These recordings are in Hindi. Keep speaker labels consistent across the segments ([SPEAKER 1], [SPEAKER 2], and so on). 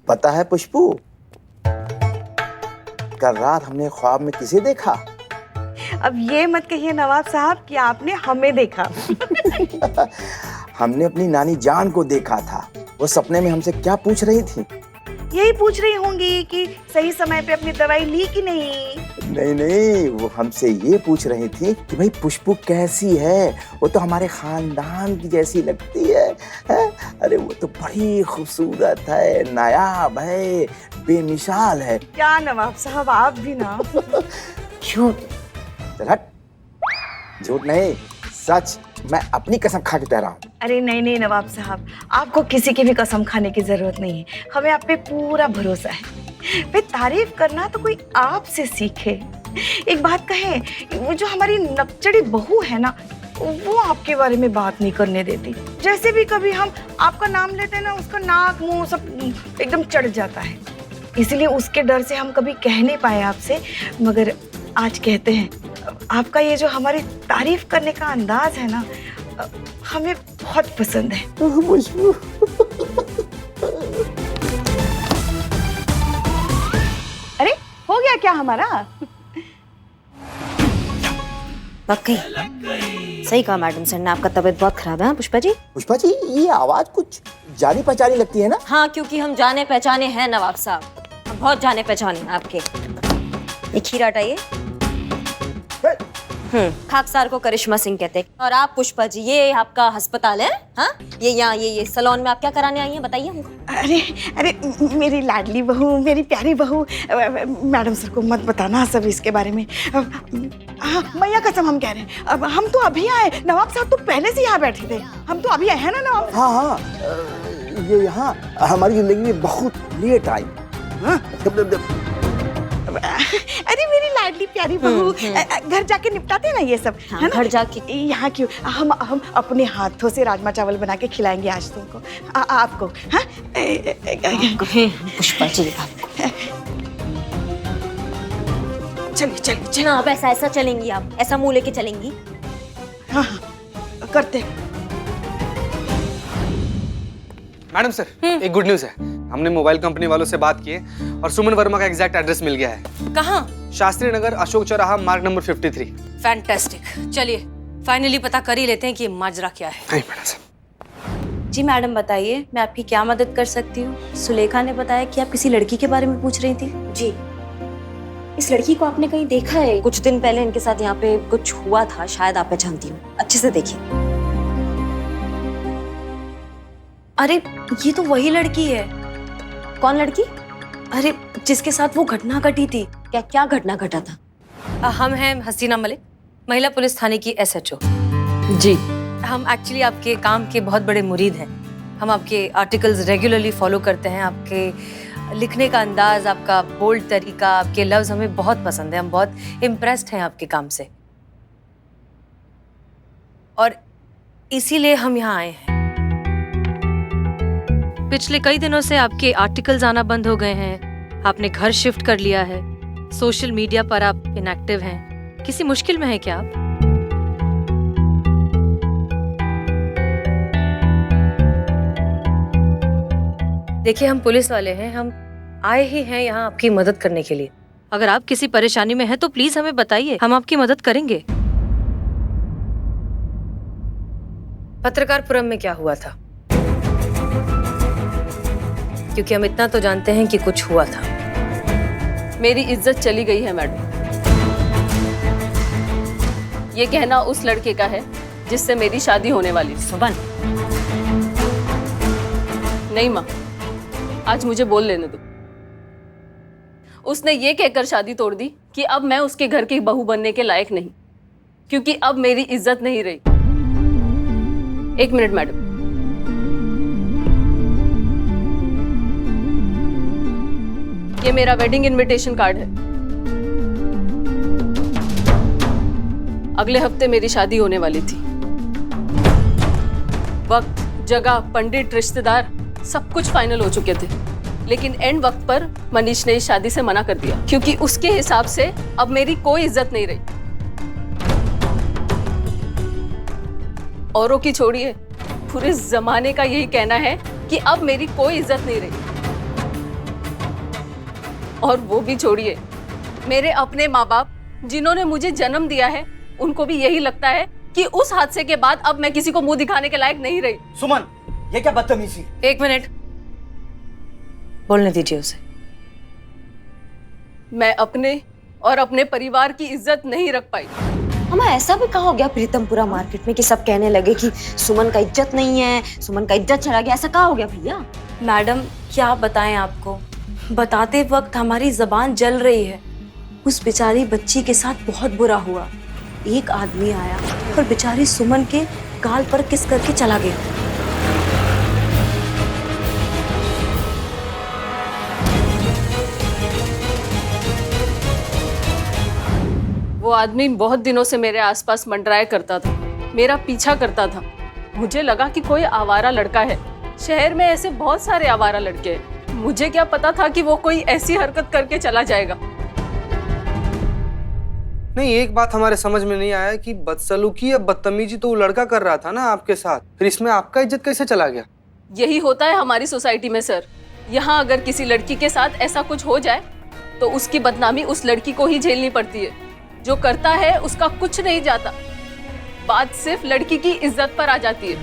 [SPEAKER 1] पता है पुष्पू, कल रात हमने ख्वाब में किसे देखा?
[SPEAKER 2] अब ये मत कहिए नवाब साहब कि आपने हमें देखा।
[SPEAKER 1] हमने अपनी नानी जान को देखा था। वो सपने में हमसे क्या पूछ रही थी?
[SPEAKER 2] यही पूछ रही होंगी कि सही समय पे अपनी दवाई ली कि नहीं।
[SPEAKER 1] नहीं नहीं, वो हमसे ये पूछ रही थी कि भाई पुष्पू कैसी है, वो तो हमारे खानदान की जैसी लगती है? अरे वो तो बड़ी खूबसूरत है, नायाब है, बेमिसाल है।
[SPEAKER 2] क्या नवाब साहब आप भी ना।
[SPEAKER 1] झूठ। चल हट, झूठ नहीं सच, मैं अपनी कसम खा के कह रहा हूँ।
[SPEAKER 2] अरे नहीं नहीं नवाब साहब, आपको किसी की भी कसम खाने की जरूरत नहीं है, हमें आप पे पूरा भरोसा है। भाई तारीफ करना तो कोई आपसे सीखे। एक बात कहे, वो जो हमारी नकचड़ी बहू है ना, वो आपके बारे में बात नहीं करने देती। जैसे भी कभी हम आपका नाम लेते हैं ना, उसका नाक मुंह सब एकदम चढ़ जाता है। इसलिए उसके डर से हम कभी कह नहीं पाए आपसे, मगर आज कहते हैं। आपका ये जो हमारी तारीफ करने का अंदाज है ना, हमें बहुत पसंद है। अरे हो गया क्या हमारा?
[SPEAKER 3] वाकई सही कहा मैडम सर ने, आपका तबीयत बहुत खराब है। पुष्पा जी,
[SPEAKER 1] पुष्पा जी, ये आवाज कुछ जानी पहचानी लगती है ना?
[SPEAKER 3] हाँ, क्योंकि हम जाने पहचाने हैं नवाब साहब, हम बहुत जाने पहचाने हैं आपके। ये खीरा हटाइए। खाकसार को करिश्मा सिंह कहते हैं। और आप पुष्पा जी, ये आपका अस्पताल है? हाँ, ये यहाँ ये सलोन में आप क्या कराने आई हैं, बताइए हमको।
[SPEAKER 2] अरे अरे मेरी लाडली बहू, मेरी प्यारी बहू, मैडम सर को मत बताना सब इसके बारे में। मैया कसम हम कह रहे हैं, अब हम तो अभी आए। नवाब साहब तो पहले से यहाँ बैठे थे, हम तो अभी आए हैं ना नवाब।
[SPEAKER 1] हाँ हाँ, ये यहाँ हमारी जिंदगी में बहुत लेट आई। हाँ?
[SPEAKER 2] अरे मेरी लाडली प्यारी बहू, घर जाके निपटाते ना ये सब,
[SPEAKER 3] हाँ,
[SPEAKER 2] है ना?
[SPEAKER 3] घर जाके
[SPEAKER 2] यहाँ क्यों, हम अपने हाथों से राजमा चावल बना के खिलाएंगे आज तुमको, आपको। हाँ
[SPEAKER 3] पुष्पा जी, आपको
[SPEAKER 2] चलिए चलिए चलिए।
[SPEAKER 3] हाँ, अब ऐसा चलेंगी आप, ऐसा मुंह लेके चलेंगी।
[SPEAKER 2] हाँ हाँ करते।
[SPEAKER 4] मैडम सर, एक गुड न्यूज़ है। हमने मोबाइल कंपनी वालों से बात की है और सुमन वर्मा का एग्जैक्ट एड्रेस मिल गया है।
[SPEAKER 5] कहाँ?
[SPEAKER 4] शास्त्री नगर, अशोक चौराहा, मार्ग नंबर 53।
[SPEAKER 5] फैंटास्टिक। चलिए फाइनली पता कर ही लेते हैं कि ये माजरा क्या है।
[SPEAKER 4] नहीं मैडम सर।
[SPEAKER 3] जी मैडम बताइए, मैं आपकी क्या मदद कर सकती हूँ? सुलेखा ने बताया कि आप किसी लड़की के बारे में पूछ रही थी। जी, इस लड़की को आपने कहीं देखा है? कुछ दिन पहले इनके साथ यहाँ पे कुछ हुआ था, शायद आप पहचानती हो। अच्छे से देखिए। अरे ये तो वही लड़की है। कौन लड़की? अरे जिसके साथ वो घटना घटी थी। क्या घटना घटा था?
[SPEAKER 5] हम हैं हसीना मलिक, महिला पुलिस थाने की SHO। जी, हम एक्चुअली आपके काम के बहुत बड़े मुरीद हैं। हम आपके आर्टिकल्स रेगुलरली फॉलो करते हैं। आपके लिखने का अंदाज, आपका बोल्ड तरीका, आपके लफ्ज हमें बहुत पसंद है। हम बहुत इम्प्रेस्ड हैं आपके काम से और इसीलिए हम यहाँ आए हैं। पिछले कई दिनों से आपके आर्टिकल्स आना बंद हो गए हैं। आपने घर शिफ्ट कर लिया है, सोशल मीडिया पर आप इनएक्टिव हैं। किसी मुश्किल में है क्या आप? देखिए, हम पुलिस वाले हैं, हम आए ही हैं यहाँ आपकी मदद करने के लिए। अगर आप किसी परेशानी में हैं तो प्लीज हमें बताइए, हम आपकी मदद करेंगे। पत्रकारपुरम में क्या हुआ था? क्योंकि हम इतना तो जानते हैं कि कुछ हुआ था।
[SPEAKER 6] मेरी इज्जत चली गई है मैडम। ये कहना उस लड़के का है जिससे मेरी शादी होने वाली थी।
[SPEAKER 3] सुबन,
[SPEAKER 6] नहीं माँ, आज मुझे बोल लेने दो। उसने ये कहकर शादी तोड़ दी कि अब मैं उसके घर की बहू बनने के लायक नहीं, क्योंकि अब मेरी इज्जत नहीं रही। एक मिनट मैडम, ये मेरा वेडिंग इनविटेशन कार्ड है। अगले हफ्ते मेरी शादी होने वाली थी। वक्त, जगह, पंडित, रिश्तेदार सब कुछ फाइनल हो चुके थे, लेकिन एंड वक्त पर मनीष ने इस शादी से मना कर दिया, क्योंकि उसके हिसाब से अब मेरी कोई इज्जत नहीं रही। औरों की छोड़िए, पूरे जमाने का यही कहना है कि अब मेरी कोई इज्जत नहीं रही। और वो भी छोड़िए, मेरे अपने माँ बाप जिन्होंने मुझे जन्म दिया है, उनको भी यही लगता है कि उस हादसे के बाद अब मैं किसी को मुंह दिखाने के लायक नहीं रही।
[SPEAKER 7] सुमन, ये क्या बदतमीजी?
[SPEAKER 5] एक मिनट, बोलने दीजिए उसे।
[SPEAKER 6] मैं अपने और अपने परिवार की इज्जत नहीं रख पाई।
[SPEAKER 3] हमें ऐसा भी कहा हो गया प्रीतमपुरा मार्केट में कि सब कहने लगे कि सुमन का इज्जत नहीं है, सुमन का इज्जत चला गया, ऐसा कहा हो गया भैया।
[SPEAKER 5] मैडम क्या बताएं आपको, बताते वक्त हमारी जबान जल रही है।
[SPEAKER 3] उस बेचारी बच्ची के साथ बहुत बुरा हुआ। एक आदमी आया और बेचारी सुमन के गाल पर किस करके चला गया।
[SPEAKER 6] वो आदमी बहुत दिनों से मेरे आसपास मंडराया करता था, मेरा पीछा करता था। मुझे लगा कि कोई आवारा लड़का है। शहर में ऐसे बहुत सारे आवारा लड़के हैं। मुझे क्या पता था कि वो कोई ऐसी हरकत करके चला जाएगा।
[SPEAKER 4] नहीं, एक बात हमारे समझ में नहीं आया कि बदसलूकी या बदतमीजी तो वो लड़का कर रहा था ना आपके साथ, फिर इसमें आपका इज्जत कैसे चला गया?
[SPEAKER 6] यही होता है हमारी सोसाइटी में सर। यहाँ अगर किसी लड़की के साथ ऐसा कुछ हो जाए तो उसकी बदनामी उस लड़की को ही झेलनी पड़ती है। जो करता है उसका कुछ नहीं जाता, बात सिर्फ लड़की की इज्जत पर आ जाती है।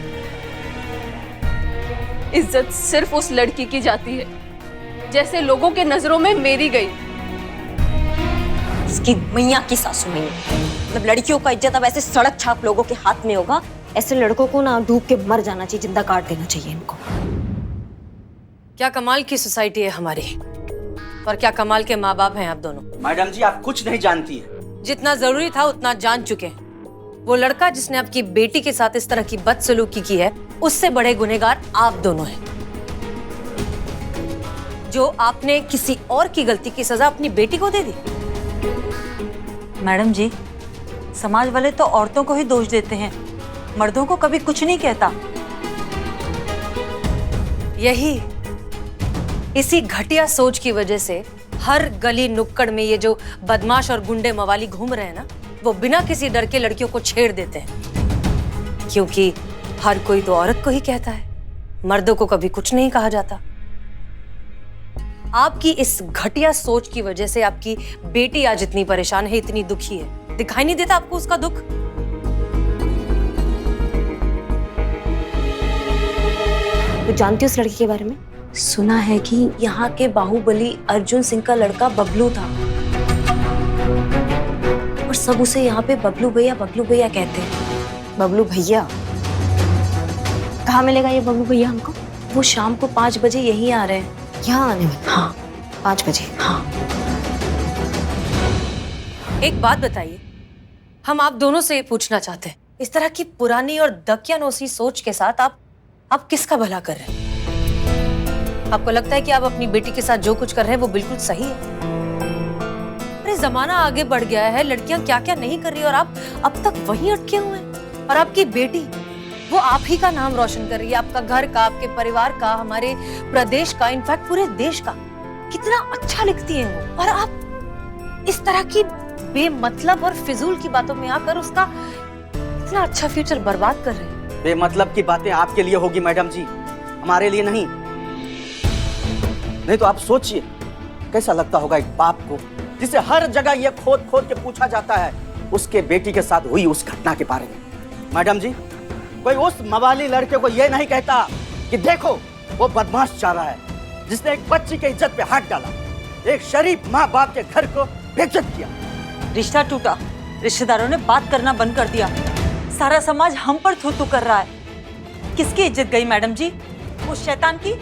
[SPEAKER 6] इज्जत सिर्फ उस लड़की की जाती है जैसे लोगों के नजरों में मेरी गई।
[SPEAKER 3] इसकी मैया की सासू मैया, मतलब लड़कियों का इज्जत अब ऐसे सड़क छाप लोगों के हाथ में होगा। ऐसे लड़कों को ना डूब के मर जाना चाहिए, जिंदा काट देना चाहिए इनको।
[SPEAKER 5] क्या कमाल की सोसाइटी है हमारी, और क्या कमाल के माँ बाप हैं आप दोनों।
[SPEAKER 7] मैडम जी, आप कुछ नहीं जानती है।
[SPEAKER 5] जितना जरूरी था उतना जान चुके हैं। वो लड़का जिसने आपकी बेटी के साथ इस तरह की बदसलूकी की है, उससे बड़े गुनहगार आप दोनों हैं। जो आपने किसी और की गलती की सजा अपनी बेटी को दे दी।
[SPEAKER 8] मैडम जी, समाज वाले तो औरतों को ही दोष देते हैं, मर्दों को कभी कुछ नहीं कहता।
[SPEAKER 5] इसी घटिया सोच की वजह से हर गली नुक्कड़ में ये जो बदमाश और गुंडे मवाली घूम रहे हैं ना, वो बिना किसी डर के लड़कियों को छेड़ देते हैं। क्योंकि हर कोई तो औरत को ही कहता है, मर्दों को कभी कुछ नहीं कहा जाता। आपकी इस घटिया सोच की वजह से आपकी बेटी आज इतनी परेशान है, इतनी दुखी है। दिखाई नहीं देता आपको उसका दुख?
[SPEAKER 3] तो जानती हो उस लड़की के बारे में? सुना है कि यहाँ के बाहुबली अर्जुन सिंह का लड़का बबलू था, और सब उसे यहाँ पे बबलू भैया कहते हैं। बबलू भैया? कहाँ मिलेगा ये बबलू भैया हमको? वो शाम को 5 बजे यहीं आ रहे हैं। यहाँ आने में? हाँ, 5 बजे। हाँ।
[SPEAKER 5] एक बात बताइए, हम आप दोनों से ये पूछना चाहते हैं, इस तरह की पुरानी और दकियानूसी सोच के साथ आप किसका भला कर रहे हैं? आपको लगता है कि आप अपनी बेटी के साथ जो कुछ कर रहे हैं वो बिल्कुल सही है? अरे जमाना आगे बढ़ गया है, लड़कियां क्या क्या नहीं कर रही और आप अब तक वहीं अटके हुए हैं। और आपकी बेटी, वो आप ही का नाम रोशन कर रही है, आपका घर का, आपके परिवार का, हमारे प्रदेश का, इनफैक्ट पूरे देश का। कितना अच्छा लिखती है वो, और आप इस तरह की बेमतलब और फिजूल की बातों में आकर उसका इतना अच्छा फ्यूचर बर्बाद कर रहे हैं।
[SPEAKER 7] बेमतलब की बातें आपके लिए होगी मैडम जी, हमारे लिए नहीं। नहीं तो आप सोचिए कैसा लगता होगा एक बाप को जिसे हर जगह ये खोद खोद के पूछा जाता है उसके बेटी के साथ हुई उस घटना के बारे में। मैडम जी, कोई उस मवाली लड़के को ये नहीं कहता कि देखो वो बदमाश चाह रहा है जिसने एक बच्ची की इज्जत पे हाथ डाला, एक शरीफ माँ बाप के घर को बेइज्जत किया।
[SPEAKER 8] रिश्ता टूटा, रिश्तेदारों ने बात करना बंद कर दिया, सारा समाज हम पर थू थू कर रहा है। किसकी इज्जत गई मैडम जी? उस शैतान की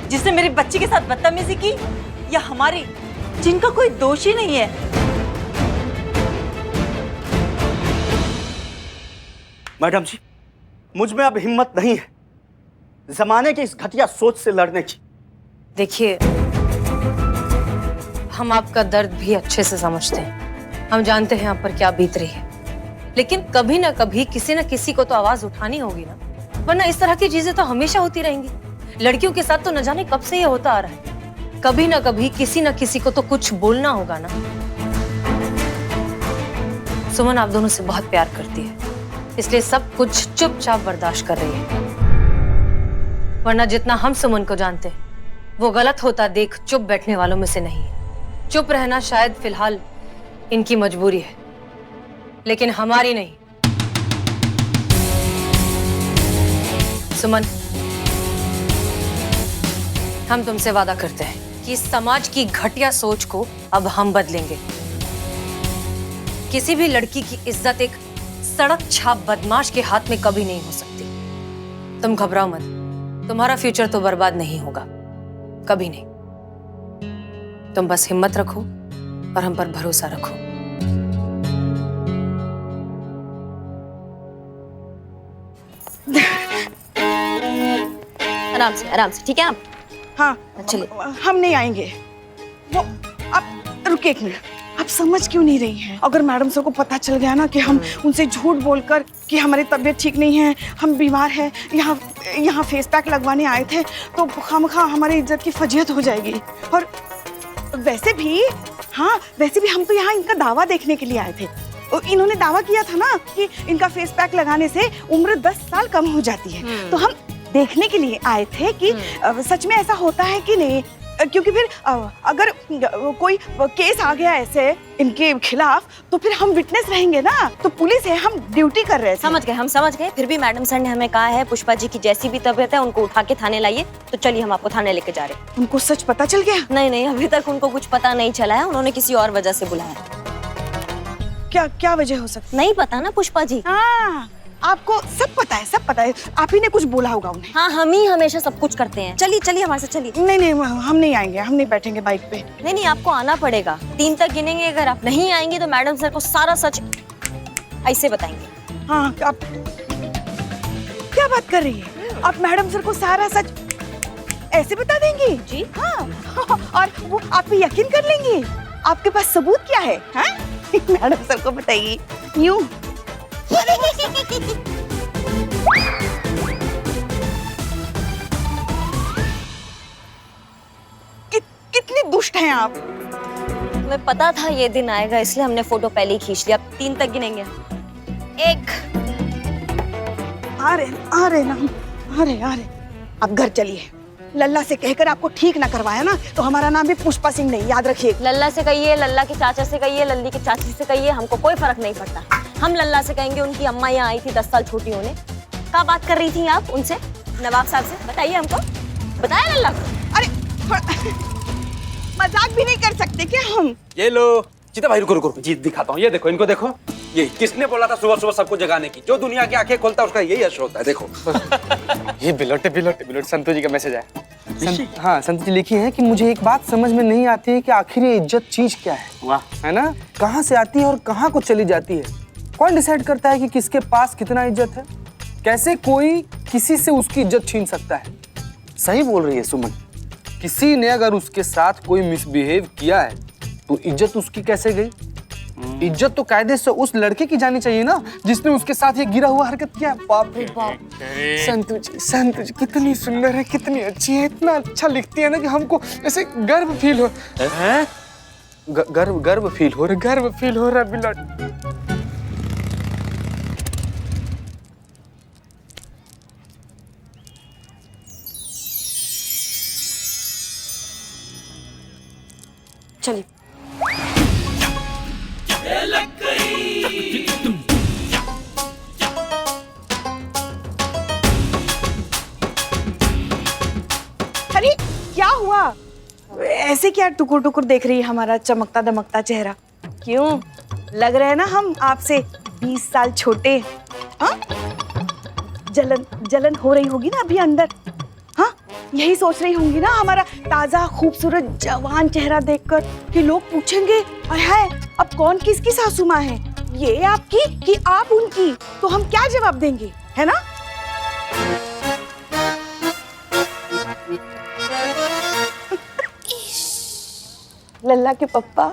[SPEAKER 8] जिसने मेरी बच्ची के साथ बदतमीजी की, या हमारी जिनका कोई दोष ही नहीं है?
[SPEAKER 7] मैडम जी, मुझ में अब हिम्मत नहीं है जमाने की इस घटिया सोच से लड़ने की।
[SPEAKER 5] देखिए, हम आपका दर्द भी अच्छे से समझते हैं, हम जानते हैं आप पर क्या बीत रही है, लेकिन कभी ना कभी किसी न किसी को तो आवाज उठानी होगी ना, वरना इस तरह की चीजें तो हमेशा होती रहेंगी। लड़कियों के साथ तो न जाने कब से ये होता आ रहा है। कभी ना कभी किसी न किसी को तो कुछ बोलना होगा ना। सुमन आप दोनों से बहुत प्यार करती है, इसलिए सब कुछ चुपचाप बर्दाश्त कर रही है, वरना जितना हम सुमन को जानते हैं वो गलत होता देख चुप बैठने वालों में से नहीं है। चुप रहना शायद फिलहाल इनकी मजबूरी है, लेकिन हमारी नहीं। सुमन, हम तुमसे वादा करते हैं कि इस समाज की घटिया सोच को अब हम बदलेंगे। किसी भी लड़की की इज्जत एक सड़क छाप बदमाश के हाथ में कभी नहीं हो सकती। तुम घबराओ मत, तुम्हारा फ्यूचर तो बर्बाद नहीं होगा, कभी नहीं। तुम बस हिम्मत रखो और हम पर भरोसा रखो।
[SPEAKER 3] आराम से, ठीक है आप?
[SPEAKER 2] हाँ
[SPEAKER 3] चलिए।
[SPEAKER 2] हम नहीं आएंगे। वो आप रुके एक मिनट, आप समझ क्यों नहीं रही हैं? अगर मैडम सर को पता चल गया ना कि हम उनसे झूठ बोलकर कि हमारी तबीयत ठीक नहीं है, हम बीमार हैं, यहाँ फेस पैक लगवाने आए थे, तो खामखा हमारी इज्जत की फजीहत हो जाएगी। और वैसे भी हम तो यहाँ इनका दावा देखने के लिए आए थे। इन्होंने दावा किया था ना कि इनका फेस पैक लगाने से उम्र 10 साल कम हो जाती है, तो हम देखने के लिए आए थे कि सच में ऐसा होता है कि नहीं। क्योंकि फिर अगर कोई केस आ गया ऐसे इनके खिलाफ, तो फिर हम विटनेस रहेंगे ना। तो पुलिस है, हम ड्यूटी कर रहे थे।
[SPEAKER 3] हम समझ गए। फिर भी मैडम सर ने हमें कहा है पुष्पा जी की जैसी भी तबीयत है उनको उठा के थाने लाइए। तो चलिए, हम आपको थाने लेके जा रहे हैं।
[SPEAKER 2] उनको सच पता चल गया?
[SPEAKER 3] नहीं, अभी तक उनको कुछ पता नहीं चला है। उन्होंने किसी और वजह से बुलाया।
[SPEAKER 2] क्या वजह हो सकती?
[SPEAKER 3] नहीं पता ना पुष्पा जी।
[SPEAKER 2] हाँ, आपको सब पता है। आप ही ने कुछ बोला होगा उन्हें।
[SPEAKER 3] हाँ, हम ही हमेशा सब कुछ करते हैं। चलिए हमारे साथ चलिए।
[SPEAKER 2] नहीं, हम नहीं आएंगे, हम नहीं बैठेंगे बाइक पे।
[SPEAKER 3] नहीं, आपको आना पड़ेगा। 3 तक गिनेंगे, अगर आप नहीं आएंगे तो मैडम सर को सारा सच ऐसे बताएंगे।
[SPEAKER 2] हाँ, आप क्या बात कर रही है? आप मैडम सर को सारा सच ऐसे बता देंगी?
[SPEAKER 3] जी
[SPEAKER 2] हाँ। और वो आप पे यकीन कर लेंगी? आपके पास सबूत क्या है? हाँ? मैडम सर को बताइए यूं। कितनी दुष्ट हैं आप।
[SPEAKER 3] हमें पता था ये दिन आएगा, इसलिए हमने फोटो पहले ही खींच लिया। अब 3 तक गिनेंगे। 1।
[SPEAKER 2] आ रहे। अब घर चलिए। लल्ला से कहकर आपको ठीक ना करवाया ना, तो हमारा नाम भी पुष्पा सिंह नहीं, याद रखिए।
[SPEAKER 3] लल्ला से कहिए, लल्ला के चाचा से कहिए, लल्ली के चाची से कहिए, हमको कोई फर्क नहीं पड़ता। हम लल्ला से कहेंगे। उनकी अम्मा यहाँ आई थी 10 साल छोटी होने। क्या बात कर रही थी आप उनसे? नवाब साहब से बताइए हमको। बताया लल्ला को?
[SPEAKER 2] अरे मजाक भी नहीं कर सकते क्या हम?
[SPEAKER 9] ये लो चीता भाई, रुको जीत दिखाता हूँ। ये देखो, इनको देखो। ये किसने बोला था सुबह सबको जगाने की? जो दुनिया की आंखें खोलता है उसका यही यश होता है। देखो
[SPEAKER 4] ये बिलोटे संतोष जी का मैसेज है। हाँ, संतोष जी लिखी है कि मुझे एक बात समझ में नहीं आती है कि आखिर ये इज्जत चीज क्या है। वाह, है ना? कहाँ से आती है और कहाँ को चली जाती है? कौन डिसाइड करता है कि किसके पास कितना इज्जत है? कैसे कोई किसी से उसकी इज्जत छीन सकता है? सही बोल रही है सुमन। किसी ने अगर उसके साथ कोई मिसबिहेव किया है तो इज्जत उसकी कैसे गई? इज्जत तो कायदे से उस लड़के की जानी चाहिए ना, जिसने उसके साथ ये गिरा हुआ हरकत किया। बाप रे बाप। संतु जी कितनी सुंदर है, कितनी अच्छी है, इतना अच्छा लिखती है ना कि हमको ऐसे गर्व फील हो। गर्व फील हो रहा बिलट।
[SPEAKER 3] चलिए।
[SPEAKER 2] अरे क्या हुआ? ऐसे क्या टुकुर देख रही है हमारा चमकता दमकता चेहरा? क्यों लग रहा है ना हम आपसे 20 साल छोटे? हाँ, जलन हो रही होगी ना अभी अंदर। हाँ, यही सोच रही होंगी ना हमारा ताजा खूबसूरत जवान चेहरा देखकर कि लोग पूछेंगे हाय अब कौन किसकी सासू माँ है, ये आपकी कि आप उनकी? तो हम क्या जवाब देंगे, है ना? लल्ला के पप्पा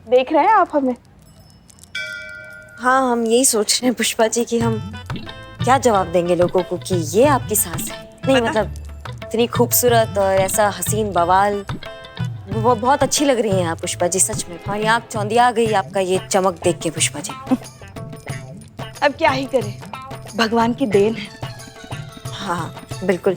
[SPEAKER 2] देख रहे हैं आप हमें?
[SPEAKER 3] हाँ, हम यही सोच रहे हैं पुष्पा जी कि हम क्या जवाब देंगे लोगों को कि ये आपकी सास है। नहीं मतलब इतनी खूबसूरत और ऐसा हसीन बवाल, वो बहुत अच्छी लग रही हैं आप पुष्पा जी, सच में। हमारी आँख चौंधिया गई आपका ये चमक देख के पुष्पा जी।
[SPEAKER 2] अब क्या ही करें, भगवान की देन है।
[SPEAKER 3] हाँ बिल्कुल।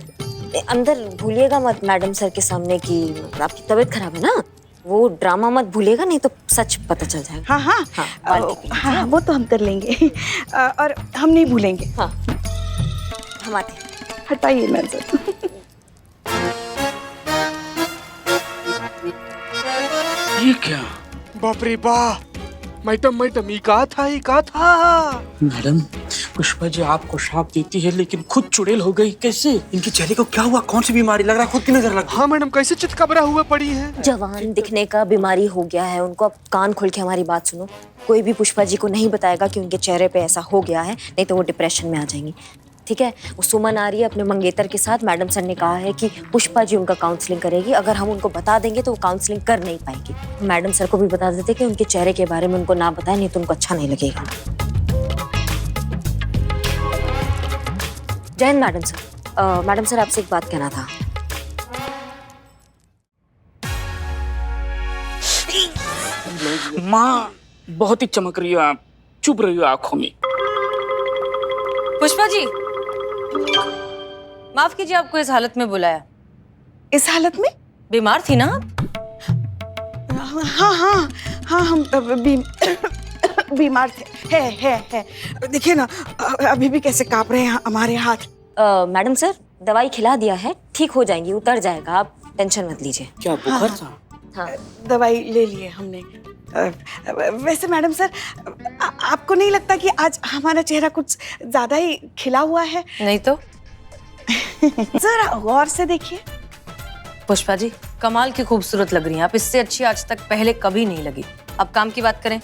[SPEAKER 3] अंदर भूलिएगा मत मैडम सर के सामने कि आपकी तबीयत खराब है ना। वो ड्रामा मत भूलेगा, नहीं तो सच पता चल जाएगा।
[SPEAKER 2] हाँ हाँ
[SPEAKER 3] हाँ, बाल्टी पीना।
[SPEAKER 2] हाँ, वो तो हम कर लेंगे। और हम नहीं भूलेंगे।
[SPEAKER 3] हाँ, हम आते हैं।
[SPEAKER 2] हटाइए नजर।
[SPEAKER 4] ये क्या? बाप रे बाप! मैडम ये कहा था?
[SPEAKER 9] मैडम, पुष्पा जी आपको श्राप देती है लेकिन खुद चुड़ैल हो गई। कैसे? इनके चेहरे को क्या हुआ? कौन सी बीमारी? लग रहा है खुद की नजर लग गई।
[SPEAKER 4] हाँ मैडम, कैसे चितकबरा हुआ पड़ी है?
[SPEAKER 3] जवान दिखने का बीमारी हो गया है उनको। अब कान खोल के हमारी बात सुनो। कोई भी पुष्पा जी को नहीं बताएगा कि उनके चेहरे पे ऐसा हो गया है, नहीं तो वो डिप्रेशन में आ जाएंगी। ठीक है? वो सुमन आ रही है अपने मंगेतर के साथ। मैडम सर ने कहा है कि पुष्पा जी उनका काउंसलिंग करेगी। अगर हम उनको बता देंगे तो वो काउंसलिंग कर नहीं पाएगी। मैडम सर को भी बता देते कि उनके चेहरे के बारे में उनको ना बताएं, नहीं तो उनको अच्छा नहीं लगेगा। जय Hind madam sir. Madam sir, आपसे एक बात कहना था।
[SPEAKER 9] माँ बहुत ही चमक रही हो आप, चुप रही हो आंखों में।
[SPEAKER 5] पुष्पा जी, माफ कीजिए आपको इस हालत में बुलाया।
[SPEAKER 2] इस हालत में?
[SPEAKER 5] बीमार थी ना आप?
[SPEAKER 2] हाँ हाँ हाँ, हम बीमार थे। है। देखिए ना, अभी भी कैसे कांप रहे हैं हमारे हाथ।
[SPEAKER 3] मैडम सर, दवाई खिला दिया है, ठीक हो जाएंगी, उतर जाएगा, आप टेंशन मत लीजिए।
[SPEAKER 9] क्या बुखार था?
[SPEAKER 3] हाँ,
[SPEAKER 2] दवाई ले लिए हमने। वैसे मैडम सर, आपको नहीं लगता कि आज हमारा चेहरा कुछ ज्यादा ही खिला हुआ है?
[SPEAKER 5] नहीं तो।
[SPEAKER 2] जरा गौर से देखिए।
[SPEAKER 5] पुष्पा जी, कमाल की खूबसूरत लग रही हैं आप। इससे अच्छी आज तक पहले कभी नहीं लगी। अब काम की बात करें।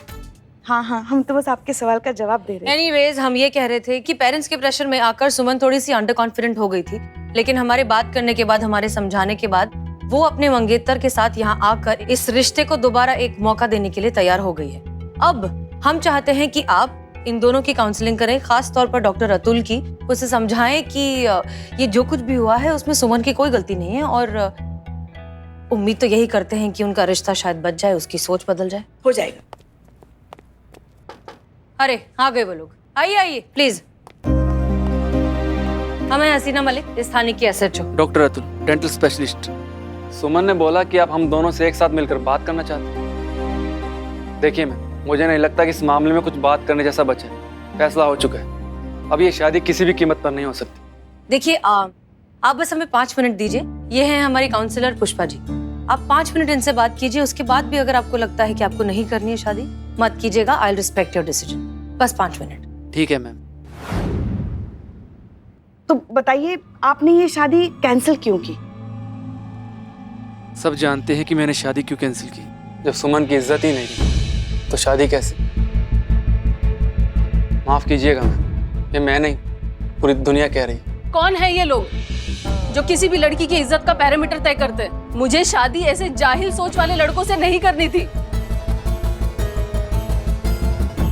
[SPEAKER 2] हाँ, हम तो बस आपके सवाल का जवाब दे रहे हैं।
[SPEAKER 5] एनीवेज, हम ये कह रहे थे कि पेरेंट्स के प्रेशर में आकर सुमन थोड़ी सी अंडर कॉन्फिडेंट हो गई थी, लेकिन हमारे बात करने के बाद, हमारे समझाने के बाद वो अपने मंगेतर के साथ यहाँ आकर इस रिश्ते को दोबारा एक मौका देने के लिए तैयार हो गई है। अब हम चाहते हैं कि आप इन दोनों की काउंसलिंग करें, खास तौर पर डॉक्टर अतुल की। उसे समझाएं कि ये जो कुछ भी हुआ है उसमें सुमन की कोई गलती नहीं है, और उम्मीद तो यही करते हैं कि उनका रिश्ता शायद बच जाए, उसकी सोच बदल जाए।
[SPEAKER 2] हो जाएगा।
[SPEAKER 5] अरे आ गए वो लोग। आइए प्लीज। हमें हसीना मलिक, इस थाने की SHO।
[SPEAKER 10] Doctor Atul, dental specialist. Suman ने बोला कि आप हम दोनों से एक साथ मिलकर बात करना चाहते हैं। देखिए मैम, मुझे नहीं लगता कि इस मामले में कुछ बात करने जैसा बचा है। फैसला हो चुका है। अब ये शादी किसी भी कीमत पर नहीं हो सकती।
[SPEAKER 5] देखिए, आप बस हमें 5 मिनट दीजिए। ये हैं हमारी काउंसलर पुष्पा जी। आप 5 मिनट इनसे बात कीजिए। उसके बाद भी अगर आपको लगता है कि आपको नहीं करनी है शादी, मत कीजिएगा। I will respect your decision. बस 5 मिनट।
[SPEAKER 10] ठीक है मैम।
[SPEAKER 2] तो बताइए, आपने ये शादी कैंसिल क्यों की?
[SPEAKER 10] सब जानते हैं कि मैंने शादी क्यों कैंसिल की।
[SPEAKER 4] जब सुमन की इज्जत ही नहीं रही तो शादी कैसे? माफ कीजिएगा मैम, ये मैं नहीं, पूरी दुनिया कह रही है।
[SPEAKER 6] कौन है ये लोग जो किसी भी लड़की की इज्जत का पैरामीटर तय करते हैं? मुझे शादी ऐसे जाहिल सोच वाले लड़कों से नहीं करनी थी।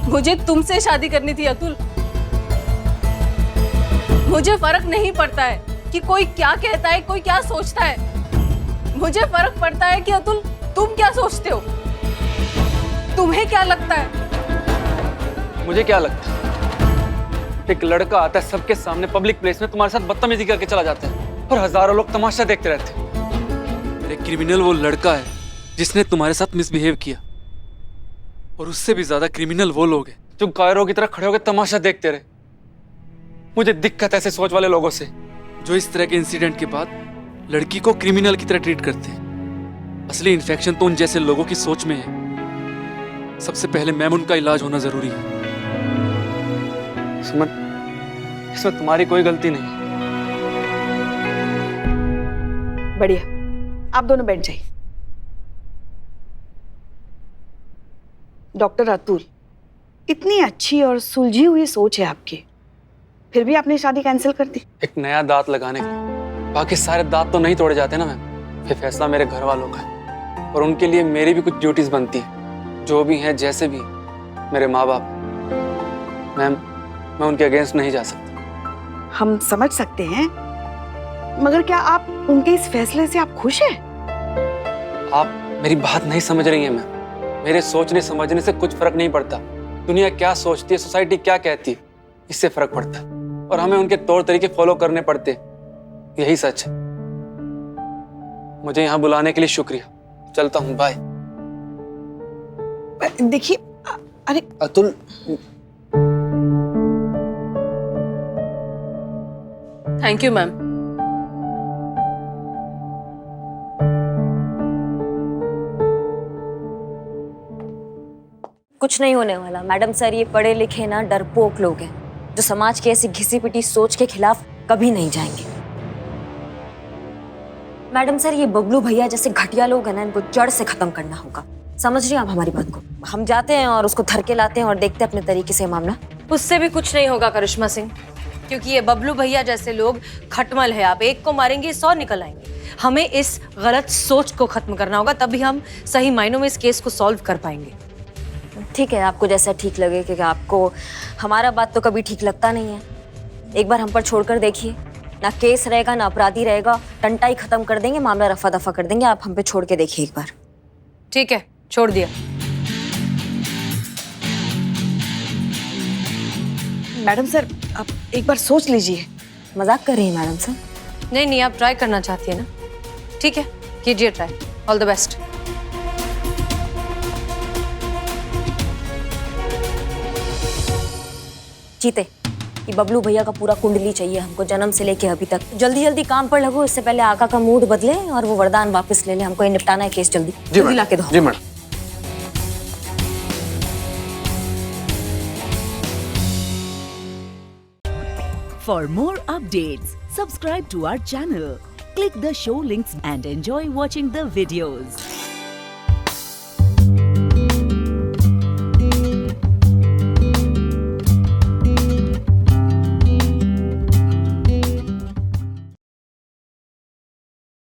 [SPEAKER 6] मुझे तुमसे शादी करनी थी अतुल। मुझे फर्क नहीं पड़ता है कि कोई क्या कहता है, कोई क्या सोचता है। मुझे फर्क पड़ता है कि अतुल, तुम क्या सोचते हो, तुम्हें क्या लगता है?
[SPEAKER 10] मुझे क्या लगता है? एक लड़का आता है सबके सामने पब्लिक प्लेस में, तुम्हारे साथ बदतमीजी करके चला जाता है और हजारों लोग तमाशा देखते रहते हैं। एक क्रिमिनल वो लड़का है जिसने तुम्हारे साथ मिसबिहेव किया, और उससे भी ज्यादा क्रिमिनल वो लोग हैं जो कायरों की तरह खड़े होकर तमाशा देखते रहे। मुझे दिक्कत ऐसे सोच वाले लोगों से जो इस तरह के इंसिडेंट के बाद लड़की को क्रिमिनल की तरह ट्रीट करते हैं। असली इन्फेक्शन तो उन जैसे लोगों की सोच में है। सबसे पहले मैम, उनका इलाज होना जरूरी है।
[SPEAKER 4] सुमन, इसमें तुम्हारी कोई गलती नहीं।
[SPEAKER 2] बढ़िया, आप दोनों बैठ जाइए। डॉक्टर अतुल, इतनी अच्छी और सुलझी हुई सोच है आपकी, फिर भी आपने शादी कैंसिल कर दी।
[SPEAKER 10] एक नया दांत लगाने के लिए बाकी सारे दांत तो नहीं तोड़े जाते ना मैम। ये फैसला मेरे घर वालों का है और उनके लिए मेरी भी कुछ ड्यूटीज बनती है। जो भी हैं, जैसे भी मेरे माँ बाप। मैम, मैं उनके अगेंस्ट नहीं जा सकता।
[SPEAKER 2] हम समझ सकते हैं, मगर क्या आप उनके इस फैसले से आप खुश हैं?
[SPEAKER 10] आप मेरी बात नहीं समझ रही हैं मैम। मेरे सोचने समझने से कुछ फर्क नहीं पड़ता। दुनिया क्या सोचती है, सोसाइटी क्या कहती है, इससे फर्क पड़ता है, और हमें उनके तौर तरीके फॉलो करने पड़ते हैं। यही सच है। मुझे यहाँ बुलाने के लिए शुक्रिया। चलता हूँ, बाय।
[SPEAKER 2] देखिए अरे
[SPEAKER 4] अतुल,
[SPEAKER 6] थैंक यू मैम।
[SPEAKER 3] कुछ नहीं होने वाला मैडम सर, ये पढ़े लिखे ना डरपोक लोग हैं जो समाज की ऐसी घिसी पिटी सोच के खिलाफ कभी नहीं जाएंगे। मैडम सर, ये बबलू भैया जैसे घटिया लोग हैं ना, इनको जड़ से खत्म करना होगा। समझ रही हैं आप हमारी बात को? हम जाते हैं और उसको धर के लाते हैं और देखते हैं अपने तरीके से मामला।
[SPEAKER 5] उससे भी कुछ नहीं होगा करिश्मा सिंह, क्योंकि ये बबलू भैया जैसे लोग खटमल है। आप एक को मारेंगे 100 निकल आएंगे। हमें इस गलत सोच को खत्म करना होगा, तभी हम सही मायनों में इस केस को सॉल्व कर पाएंगे।
[SPEAKER 3] ठीक है, आपको जैसा ठीक लगे, क्योंकि आपको हमारा बात तो कभी ठीक लगता नहीं है। एक बार हम पर छोड़कर देखिए, ना केस रहेगा ना अपराधी रहेगा, टंटा ही खत्म कर देंगे, मामला रफा दफा कर देंगे। आप हम पे छोड़ के देखिए एक बार।
[SPEAKER 5] ठीक है, छोड़ दिया।
[SPEAKER 2] मैडम सर, आप एक बार सोच लीजिए।
[SPEAKER 3] मजाक कर रही हैं मैडम सर?
[SPEAKER 5] नहीं नहीं, आप ट्राई करना चाहती है ना? ठीक है, कीजिए ट्राई। All the best.
[SPEAKER 3] जीते, ये बबलू भैया का पूरा कुंडली चाहिए हमको, जन्म से लेके अभी तक। जल्दी जल्दी काम पर लगो, इससे पहले आका का मूड बदले और वो वरदान वापस ले ले। हमको ये निपटाना है केस, जल्दी जल्दी ला के दो।
[SPEAKER 9] जी madam.
[SPEAKER 11] For more updates, subscribe to our channel, click the show links and enjoy watching the videos.